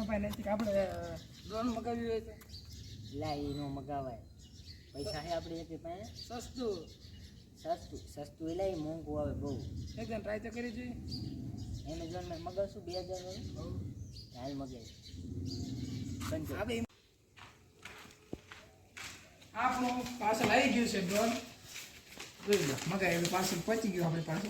ભાઈ નથી આપણે ડ્રોન મગાવ્યું હોય તો લા એ નો મગાવાય પૈસા હે આપણી એક પાસે સસ્તું સસ્તું એટલે મોંઘું આવે બહુ એકદમ ટ્રાય તો કરી જોઈએ એમેઝોનમાં મગાવશું 2000 વાળું હાલ મગાવી બંધ આપણે આપણું પાર્સલ આવી ગયું છે ડ્રોન જોઈ લો મગાવી પાર્સલ પહોંચી ગયું આપણે પાસે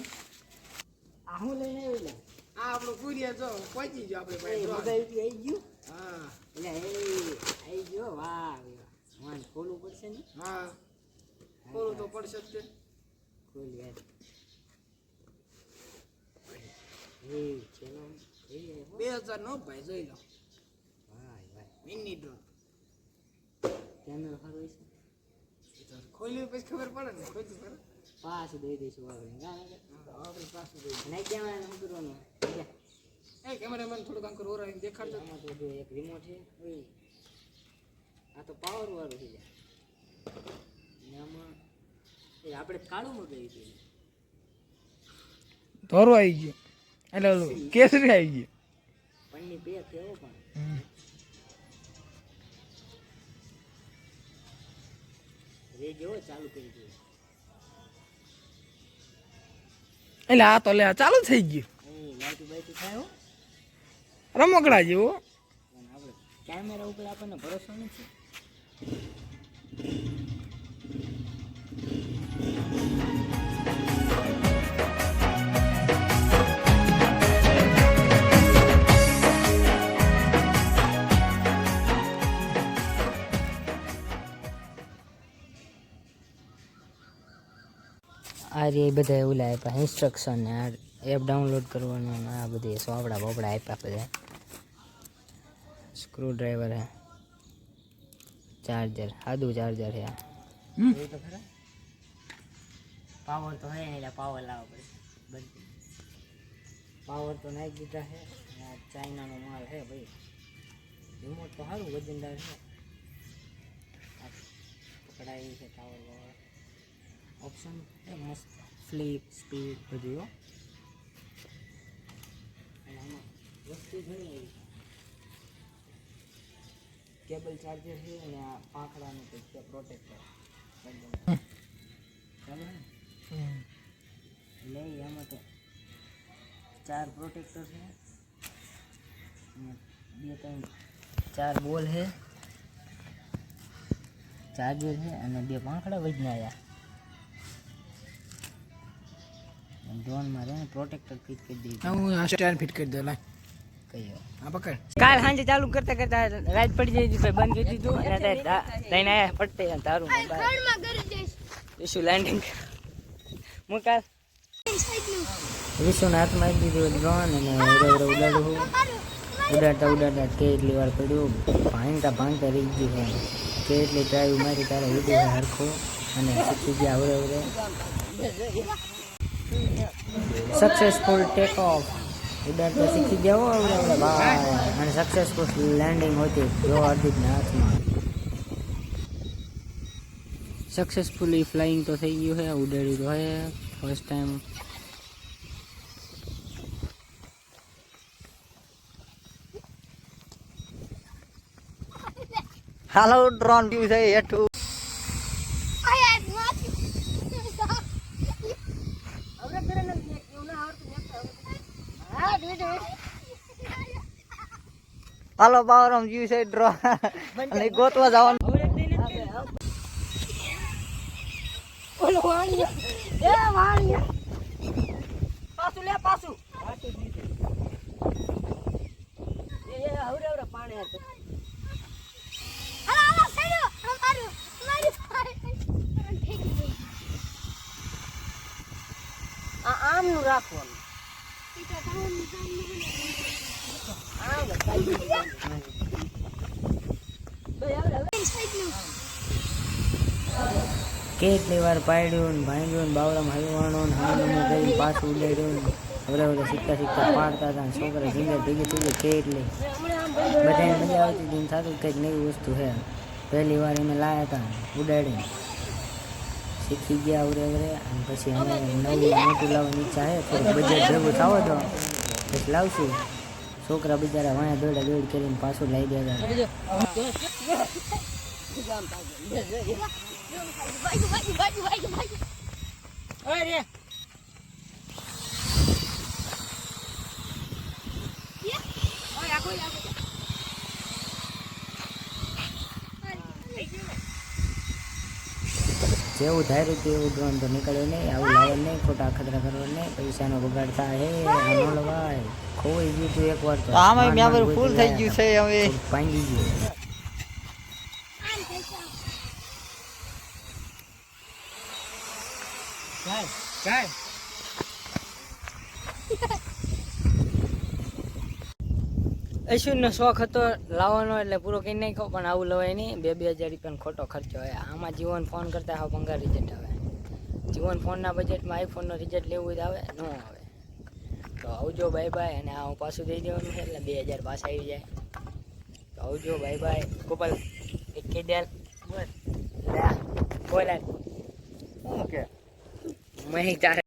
આ હું લઈને આવ્યો આ આપણું કુરિયર જો પહોંચી ગયો આપણે પાસે મગાવી આવી ગયું હા એટલે આવી ગયો વાહ વાહ ખોલવું પડશે ને હા ખોલું તો પડશે જ તે ખોલ યાર એ ચલો એ 2000 નો ભાઈ જોઈ લો ભાઈ ભાઈ મિની ડ્રોન કેમેરો સારો છે ખોલ્યું પછી ખબર પડે ને ખોલ્યું ખબર પાસ દઈ દઈશું આપણે આપણે પાછું દઈ નહીં કેમેરા શું કરવાનું એ કેમેરામેન થોડું કામ કરો ઓરાઈને દેખાડજો આમાં તો જો એક રિમોટ છે ઓય આ તો પાવર વાળું છે ને આમાં એ આપણે કાળું મગાવી દીધું ધોરો આવી ગયો એટલે કેસરી આવી ગયો પન્ની બે કેવો પણ રે જેવો ચાલુ કરી દીધું એટલે આ તો લે ચાલુ થઈ ગયું એ લાઈટ બાઈટ થાય હો રમકડા જેવો પણ આપણે કેમેરા ઉપર આપણને ભરોસો નથી આ રે બધા ઓલા આપ્યા ઇન્સ્ટ્રક્શન ને આ એપ ડાઉનલોડ કરવાનું ને આ બધી સોપડા બોપડા આપ્યા બધા સ્ક્રૂ ડ્રાઈવર હે ચાર્જર સાદું ચાર્જર હે એ તો ખરા પાવર તો હે એટલે પાવર લાવવો પડે બંધ પાવર તો નાખી દીધા છે આ ચાઇનાનો માલ હે ભાઈ રિમોટ તો સારું વજનદાર છે પકડાય છે પાવર ઓપ્શન એ મસ્ત ફ્લિપ સ્પીડ બધું હો અને આમાં વસ્તુ ઘણી આવી કેબલ ચાર્જર છે અને આ પાંખડાનું કંઈક છે પ્રોટેક્ટર ચાલો ને લઈ આમાં તો 4 પ્રોટેક્ટર છે અને 4 બોલ છે ચાર્જર છે અને 2 પાંખડા વજનાયા ડ્રોન માં રે પ્રોટેક્ટર ફિટ કરી દીધું હું આ સ્ટેન્ડ ફિટ કરી દઉં લા કયો આ પકડ કાલ સાંજે ચાલુ કરતા કરતા રાત પડી જાય ભાઈ બંધ કરી દીધું અને લઈને આયા પડતે તારું વિશુ લેન્ડિંગ હું કાલ વિશુના હાથમાં આવી દીધું ડ્રોન અને ઉડાડતા કેટલી વાર પડ્યું ભાંગતા રહી ગયું છે કેટલી ડ્રાઈવ મારી તારે ઉડી હરખો અને શીખી ગયા આવડે સક્સેસફુલ ટેક ઓફ ઉડાડતા શીખી જાઓ આવડે ભાઈ અને સક્સેસફુલ લેન્ડિંગ હોતી જો હાર્દિકના હાથમાં સક્સેસફુલી ફ્લાઇંગ તો થઈ ગયું છે ઉડાડ્યું તો હે ફર્સ્ટ ટાઈમ હાલો ડ્રોન વ્યૂ છે હેઠું હાલો પાવરમ વ્યૂ છે ડ્રોન અને ગોતવા જવાનું ઓલો વાણિયા એ વાણિયા પાછું લે પાછું એ હવરે પાણી હતું આમનું રાખવાનું કેટલી વાર પાડ્યું ને ભાંગ્યું ને બાવડામાં હલવાનું ને હાલવાનું કરીને પાછું ઉડાડ્યું ને હવે શીખતા પાડતા હતા છોકરા જીંગર ભેગી થઈ કેટલી બધાને મજા આવતી હતી થતું કંઈક નવી વસ્તુ છે પહેલી વાર અમે લાવ્યા હતા ઉડાડીને શીખી ગયા આવરે અને પછી અમે નવું મોટું લાવવાની ઈચ્છા છે થોડુંક બજેટ ભેગું થાવો તો પછી લાવશું છોકરા બિચારા વાયા દોડા દોડ કરીને પાછું લઈ દેતા જેવું ધાર્યું તેવું ડ્રોન તો નીકળ્યો નહીં, આવું લાવવાનું નહીં, ખોટા અખતરા કરવા નહીં, પૈસાનો બગાડ થાય હે આનો લવાય. ખોવાઈ ગયું તું એકવાર તો આમાં મેં ફૂલ થઈ ગયું છે હવે ભાંગી ગયું. કાય અશ્વિનનો શોખ હતો લાવવાનો એટલે પૂરો કરી નાખ્યો, પણ આવું લવાય નહીં. 2,000 રૂપિયાનો ખોટો ખર્ચો હોય. આમાં જીવન ફોન કરતા હા ભંગાર રિઝલ્ટ આવે. જીવન ફોનના બજેટમાં આઈફોનનો રિઝલ્ટ લેવું હોય તો આવે, ન આવે. તો આવજો, બાય બાય. અને આ હું પાછું દઈ દેવાનું છે એટલે 2,000 પાછા આવી જાય. તો આવજો, બાય બાય. ગોપાલ એક કહી દે બોલ. બોલ શું કે મહી તારે